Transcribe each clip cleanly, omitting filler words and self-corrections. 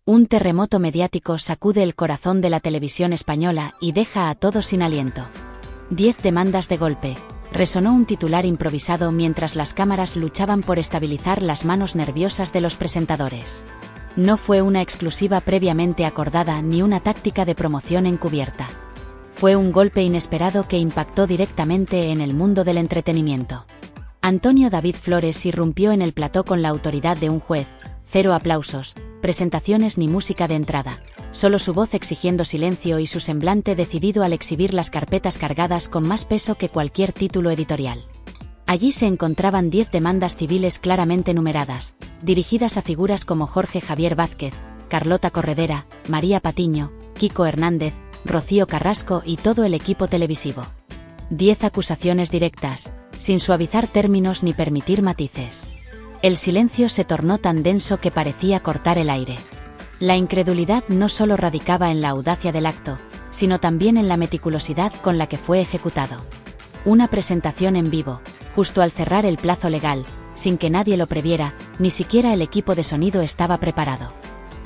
Un terremoto mediático sacude el corazón de la televisión española y deja a todos sin aliento. 10 demandas de golpe. Resonó un titular improvisado mientras las cámaras luchaban por estabilizar las manos nerviosas de los presentadores. No fue una exclusiva previamente acordada ni una táctica de promoción encubierta. Fue un golpe inesperado que impactó directamente en el mundo del entretenimiento. Antonio David Flores irrumpió en el plató con la autoridad de un juez. Cero aplausos, presentaciones ni música de entrada. Solo su voz exigiendo silencio y su semblante decidido al exhibir las carpetas cargadas con más peso que cualquier título editorial. Allí se encontraban 10 demandas civiles claramente numeradas, dirigidas a figuras como Jorge Javier Vázquez, Carlota Corredera, María Patiño, Kiko Hernández, Rocío Carrasco y todo el equipo televisivo. 10 acusaciones directas, sin suavizar términos ni permitir matices. El silencio se tornó tan denso que parecía cortar el aire. La incredulidad no solo radicaba en la audacia del acto, sino también en la meticulosidad con la que fue ejecutado. Una presentación en vivo, justo al cerrar el plazo legal, sin que nadie lo previera, ni siquiera el equipo de sonido estaba preparado.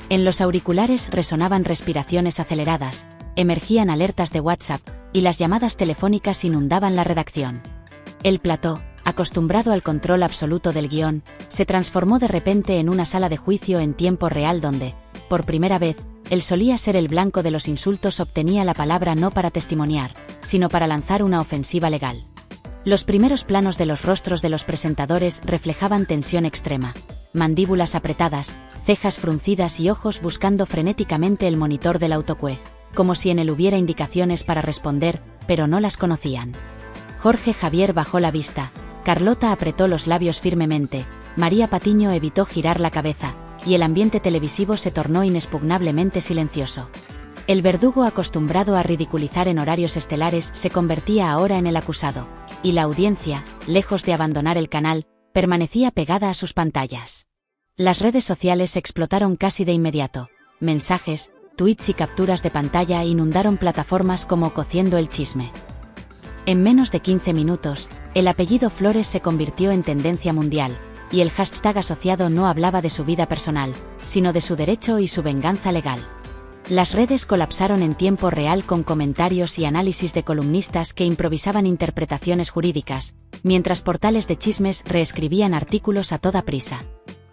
En los auriculares resonaban respiraciones aceleradas, emergían alertas de WhatsApp, y las llamadas telefónicas inundaban la redacción. El plató, acostumbrado al control absoluto del guión, se transformó de repente en una sala de juicio en tiempo real donde, por primera vez, el solía ser el blanco de los insultos obtenía la palabra no para testimoniar, sino para lanzar una ofensiva legal. Los primeros planos de los rostros de los presentadores reflejaban tensión extrema, mandíbulas apretadas, cejas fruncidas y ojos buscando frenéticamente el monitor del autocue, como si en él hubiera indicaciones para responder, pero no las conocían. Jorge Javier bajó la vista, Carlota apretó los labios firmemente, María Patiño evitó girar la cabeza, y el ambiente televisivo se tornó inexpugnablemente silencioso. El verdugo acostumbrado a ridiculizar en horarios estelares se convertía ahora en el acusado, y la audiencia, lejos de abandonar el canal, permanecía pegada a sus pantallas. Las redes sociales explotaron casi de inmediato. Mensajes, tweets y capturas de pantalla inundaron plataformas como Cociendo el Chisme. En menos de 15 minutos, el apellido Flores se convirtió en tendencia mundial, y el hashtag asociado no hablaba de su vida personal, sino de su derecho y su venganza legal. Las redes colapsaron en tiempo real con comentarios y análisis de columnistas que improvisaban interpretaciones jurídicas, mientras portales de chismes reescribían artículos a toda prisa.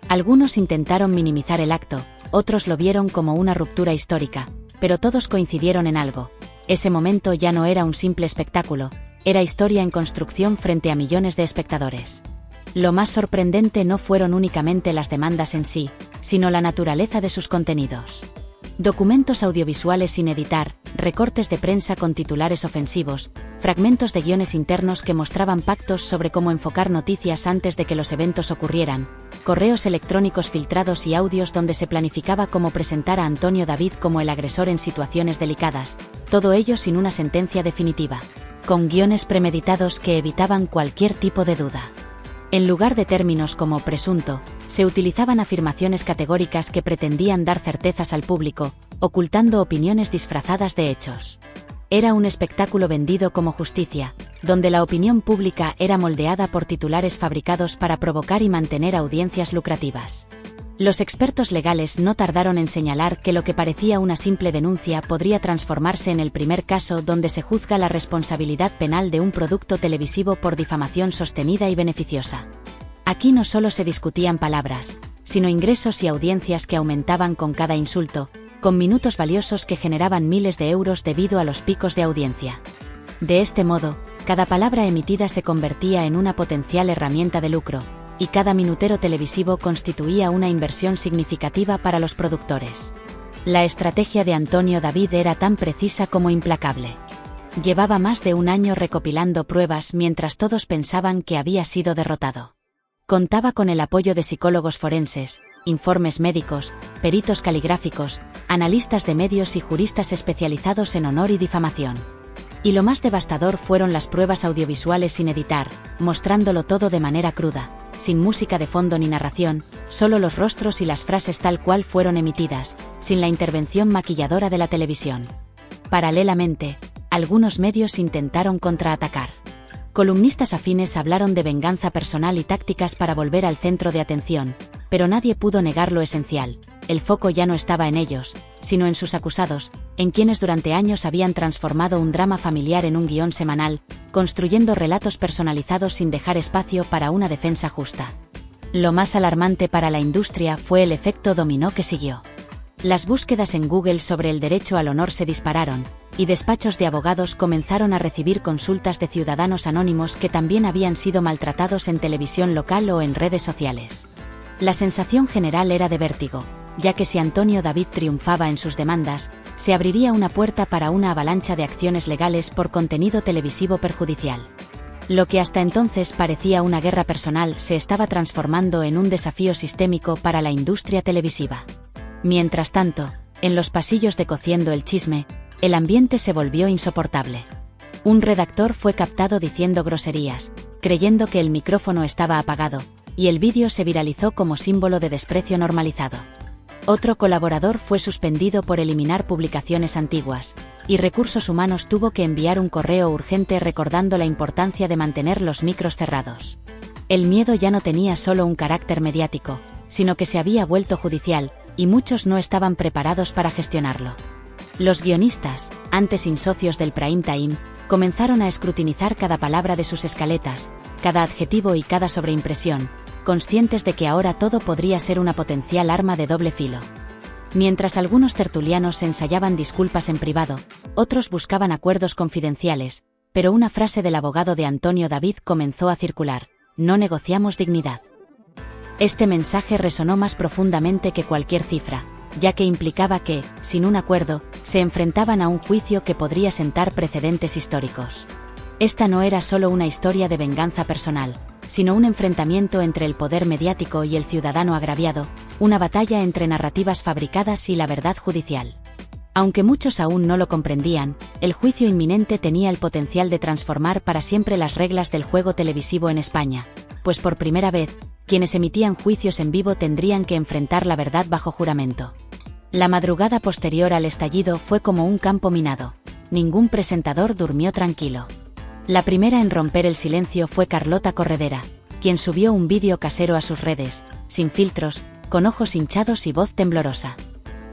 Algunos intentaron minimizar el acto, otros lo vieron como una ruptura histórica, pero todos coincidieron en algo. Ese momento ya no era un simple espectáculo, era historia en construcción frente a millones de espectadores. Lo más sorprendente no fueron únicamente las demandas en sí, sino la naturaleza de sus contenidos. Documentos audiovisuales sin editar, recortes de prensa con titulares ofensivos, fragmentos de guiones internos que mostraban pactos sobre cómo enfocar noticias antes de que los eventos ocurrieran, correos electrónicos filtrados y audios donde se planificaba cómo presentar a Antonio David como el agresor en situaciones delicadas, todo ello sin una sentencia definitiva, con guiones premeditados que evitaban cualquier tipo de duda. En lugar de términos como presunto, se utilizaban afirmaciones categóricas que pretendían dar certezas al público, ocultando opiniones disfrazadas de hechos. Era un espectáculo vendido como justicia, donde la opinión pública era moldeada por titulares fabricados para provocar y mantener audiencias lucrativas. Los expertos legales no tardaron en señalar que lo que parecía una simple denuncia podría transformarse en el primer caso donde se juzga la responsabilidad penal de un producto televisivo por difamación sostenida y beneficiosa. Aquí no solo se discutían palabras, sino ingresos y audiencias que aumentaban con cada insulto, con minutos valiosos que generaban miles de euros debido a los picos de audiencia. De este modo, cada palabra emitida se convertía en una potencial herramienta de lucro, y cada minutero televisivo constituía una inversión significativa para los productores. La estrategia de Antonio David era tan precisa como implacable. Llevaba más de un año recopilando pruebas mientras todos pensaban que había sido derrotado. Contaba con el apoyo de psicólogos forenses, informes médicos, peritos caligráficos, analistas de medios y juristas especializados en honor y difamación. Y lo más devastador fueron las pruebas audiovisuales sin editar, mostrándolo todo de manera cruda, sin música de fondo ni narración, solo los rostros y las frases tal cual fueron emitidas, sin la intervención maquilladora de la televisión. Paralelamente, algunos medios intentaron contraatacar. Columnistas afines hablaron de venganza personal y tácticas para volver al centro de atención, pero nadie pudo negar lo esencial. el foco ya no estaba en ellos, sino en sus acusados, en quienes durante años habían transformado un drama familiar en un guión semanal, construyendo relatos personalizados sin dejar espacio para una defensa justa. Lo más alarmante para la industria fue el efecto dominó que siguió. Las búsquedas en Google sobre el derecho al honor se dispararon, y despachos de abogados comenzaron a recibir consultas de ciudadanos anónimos que también habían sido maltratados en televisión local o en redes sociales. La sensación general era de vértigo, ya que si Antonio David triunfaba en sus demandas, se abriría una puerta para una avalancha de acciones legales por contenido televisivo perjudicial. Lo que hasta entonces parecía una guerra personal se estaba transformando en un desafío sistémico para la industria televisiva. Mientras tanto, en los pasillos de Cociendo el Chisme, el ambiente se volvió insoportable. Un redactor fue captado diciendo groserías, creyendo que el micrófono estaba apagado, y el vídeo se viralizó como símbolo de desprecio normalizado. Otro colaborador fue suspendido por eliminar publicaciones antiguas, y Recursos Humanos tuvo que enviar un correo urgente recordando la importancia de mantener los micros cerrados. El miedo ya no tenía solo un carácter mediático, sino que se había vuelto judicial, y muchos no estaban preparados para gestionarlo. Los guionistas, antes insocios del prime time, comenzaron a escrutinizar cada palabra de sus escaletas, cada adjetivo y cada sobreimpresión, conscientes de que ahora todo podría ser una potencial arma de doble filo. Mientras algunos tertulianos ensayaban disculpas en privado, otros buscaban acuerdos confidenciales, pero una frase del abogado de Antonio David comenzó a circular: no negociamos dignidad. Este mensaje resonó más profundamente que cualquier cifra, ya que implicaba que, sin un acuerdo, se enfrentaban a un juicio que podría sentar precedentes históricos. Esta no era solo una historia de venganza personal, sino un enfrentamiento entre el poder mediático y el ciudadano agraviado, una batalla entre narrativas fabricadas y la verdad judicial. Aunque muchos aún no lo comprendían, el juicio inminente tenía el potencial de transformar para siempre las reglas del juego televisivo en España, pues por primera vez, quienes emitían juicios en vivo tendrían que enfrentar la verdad bajo juramento. La madrugada posterior al estallido fue como un campo minado. Ningún presentador durmió tranquilo. La primera en romper el silencio fue Carlota Corredera, quien subió un vídeo casero a sus redes, sin filtros, con ojos hinchados y voz temblorosa.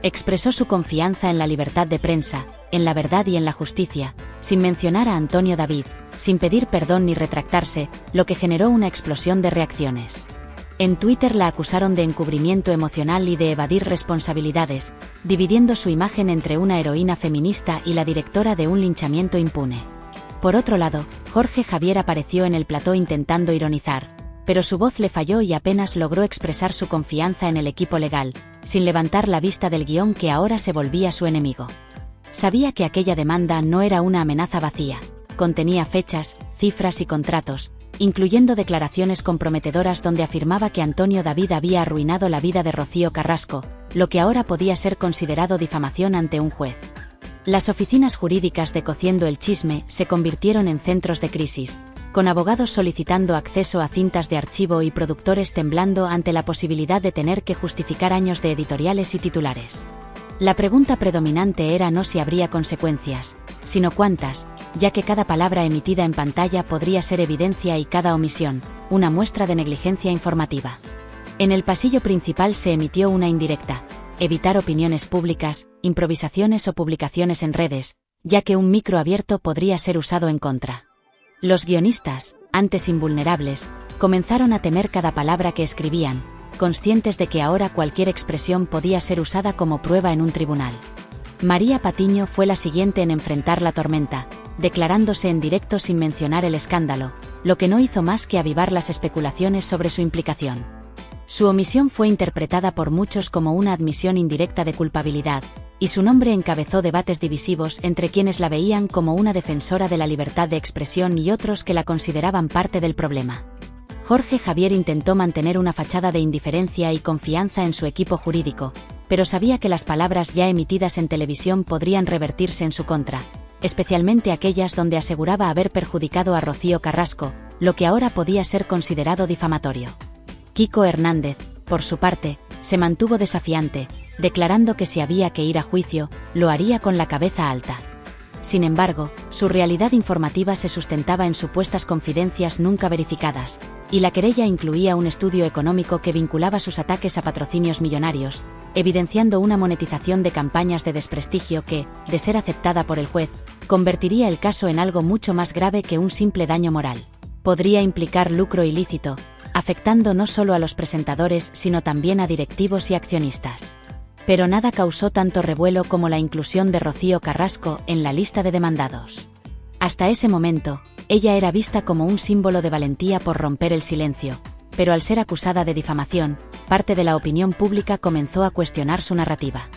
Expresó su confianza en la libertad de prensa, en la verdad y en la justicia, sin mencionar a Antonio David, sin pedir perdón ni retractarse, lo que generó una explosión de reacciones. En Twitter la acusaron de encubrimiento emocional y de evadir responsabilidades, dividiendo su imagen entre una heroína feminista y la directora de un linchamiento impune. Por otro lado, Jorge Javier apareció en el plató intentando ironizar, pero su voz le falló y apenas logró expresar su confianza en el equipo legal, sin levantar la vista del guión que ahora se volvía su enemigo. Sabía que aquella demanda no era una amenaza vacía, contenía fechas, cifras y contratos, incluyendo declaraciones comprometedoras donde afirmaba que Antonio David había arruinado la vida de Rocío Carrasco, lo que ahora podía ser considerado difamación ante un juez. Las oficinas jurídicas de Cociendo el Chisme se convirtieron en centros de crisis, con abogados solicitando acceso a cintas de archivo y productores temblando ante la posibilidad de tener que justificar años de editoriales y titulares. La pregunta predominante era no si habría consecuencias, sino cuántas, ya que cada palabra emitida en pantalla podría ser evidencia y cada omisión, una muestra de negligencia informativa. En el pasillo principal se emitió una indirecta: evitar opiniones públicas, improvisaciones o publicaciones en redes, ya que un micro abierto podría ser usado en contra. Los guionistas, antes invulnerables, comenzaron a temer cada palabra que escribían, conscientes de que ahora cualquier expresión podía ser usada como prueba en un tribunal. María Patiño fue la siguiente en enfrentar la tormenta, declarándose en directo sin mencionar el escándalo, lo que no hizo más que avivar las especulaciones sobre su implicación. Su omisión fue interpretada por muchos como una admisión indirecta de culpabilidad, y su nombre encabezó debates divisivos entre quienes la veían como una defensora de la libertad de expresión y otros que la consideraban parte del problema. Jorge Javier intentó mantener una fachada de indiferencia y confianza en su equipo jurídico, pero sabía que las palabras ya emitidas en televisión podrían revertirse en su contra, especialmente aquellas donde aseguraba haber perjudicado a Rocío Carrasco, lo que ahora podía ser considerado difamatorio. Kiko Hernández, por su parte, se mantuvo desafiante, declarando que si había que ir a juicio, lo haría con la cabeza alta. Sin embargo, Su realidad informativa se sustentaba en supuestas confidencias nunca verificadas, y la querella incluía un estudio económico que vinculaba sus ataques a patrocinios millonarios, evidenciando una monetización de campañas de desprestigio que, de ser aceptada por el juez, convertiría el caso en algo mucho más grave que un simple daño moral. Podría implicar lucro ilícito, afectando no solo a los presentadores sino también a directivos y accionistas. Pero nada causó tanto revuelo como la inclusión de Rocío Carrasco en la lista de demandados. Hasta ese momento, ella era vista como un símbolo de valentía por romper el silencio, pero al ser acusada de difamación, parte de la opinión pública comenzó a cuestionar su narrativa.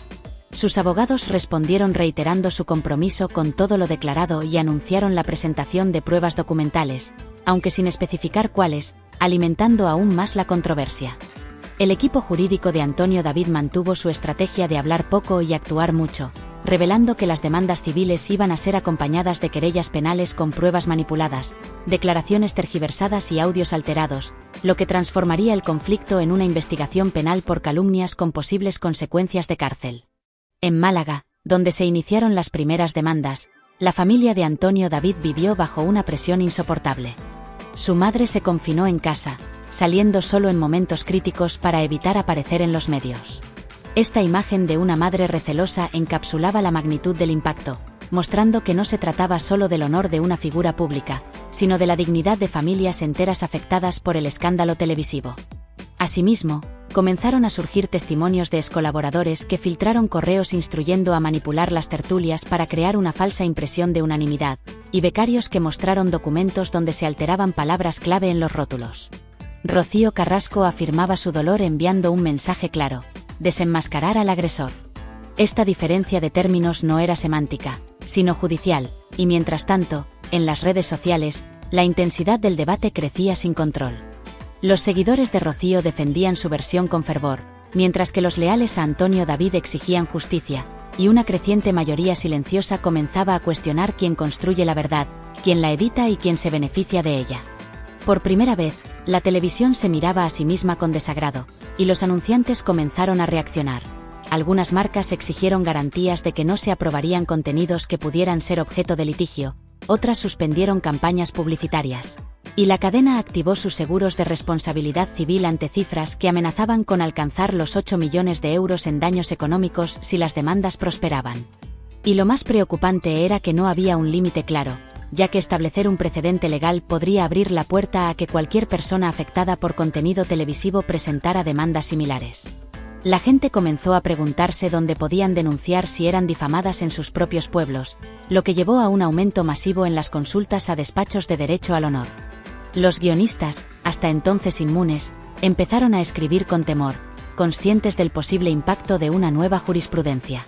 Sus abogados respondieron reiterando su compromiso con todo lo declarado y anunciaron la presentación de pruebas documentales, aunque sin especificar cuáles, alimentando aún más la controversia. El equipo jurídico de Antonio David mantuvo su estrategia de hablar poco y actuar mucho, revelando que las demandas civiles iban a ser acompañadas de querellas penales con pruebas manipuladas, declaraciones tergiversadas y audios alterados, lo que transformaría el conflicto en una investigación penal por calumnias con posibles consecuencias de cárcel. En Málaga, donde se iniciaron las primeras demandas, la familia de Antonio David vivió bajo una presión insoportable. Su madre se confinó en casa, saliendo solo en momentos críticos para evitar aparecer en los medios. Esta imagen de una madre recelosa encapsulaba la magnitud del impacto, mostrando que no se trataba solo del honor de una figura pública, sino de la dignidad de familias enteras afectadas por el escándalo televisivo. Asimismo, comenzaron a surgir testimonios de excolaboradores que filtraron correos instruyendo a manipular las tertulias para crear una falsa impresión de unanimidad, y becarios que mostraron documentos donde se alteraban palabras clave en los rótulos. Rocío Carrasco afirmaba su dolor enviando un mensaje claro: desenmascarar al agresor. Esta diferencia de términos no era semántica, sino judicial, y mientras tanto, en las redes sociales, la intensidad del debate crecía sin control. Los seguidores de Rocío defendían su versión con fervor, mientras que los leales a Antonio David exigían justicia, y una creciente mayoría silenciosa comenzaba a cuestionar quién construye la verdad, quién la edita y quién se beneficia de ella. Por primera vez, la televisión se miraba a sí misma con desagrado, y los anunciantes comenzaron a reaccionar. Algunas marcas exigieron garantías de que no se aprobarían contenidos que pudieran ser objeto de litigio, otras suspendieron campañas publicitarias. Y la cadena activó sus seguros de responsabilidad civil ante cifras que amenazaban con alcanzar los 8 millones de euros en daños económicos si las demandas prosperaban. Y lo más preocupante era que no había un límite claro, ya que establecer un precedente legal podría abrir la puerta a que cualquier persona afectada por contenido televisivo presentara demandas similares. La gente comenzó a preguntarse dónde podían denunciar si eran difamadas en sus propios pueblos, lo que llevó a un aumento masivo en las consultas a despachos de derecho al honor. Los guionistas, hasta entonces inmunes, empezaron a escribir con temor, conscientes del posible impacto de una nueva jurisprudencia.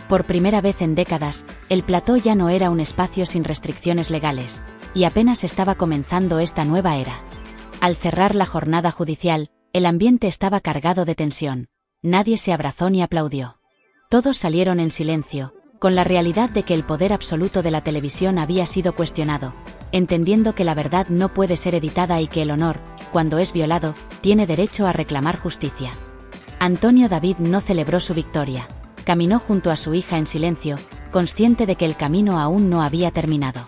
Por primera vez en décadas, el plató ya no era un espacio sin restricciones legales, y apenas estaba comenzando esta nueva era. Al cerrar la jornada judicial, el ambiente estaba cargado de tensión. Nadie se abrazó ni aplaudió. Todos salieron en silencio, con la realidad de que el poder absoluto de la televisión había sido cuestionado, entendiendo que la verdad no puede ser editada y que el honor, cuando es violado, tiene derecho a reclamar justicia. Antonio David no celebró su victoria. Caminó junto a su hija en silencio, consciente de que el camino aún no había terminado.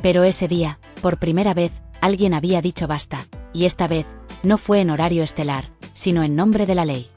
Pero ese día, por primera vez, alguien había dicho basta, y esta vez, no fue en horario estelar, sino en nombre de la ley.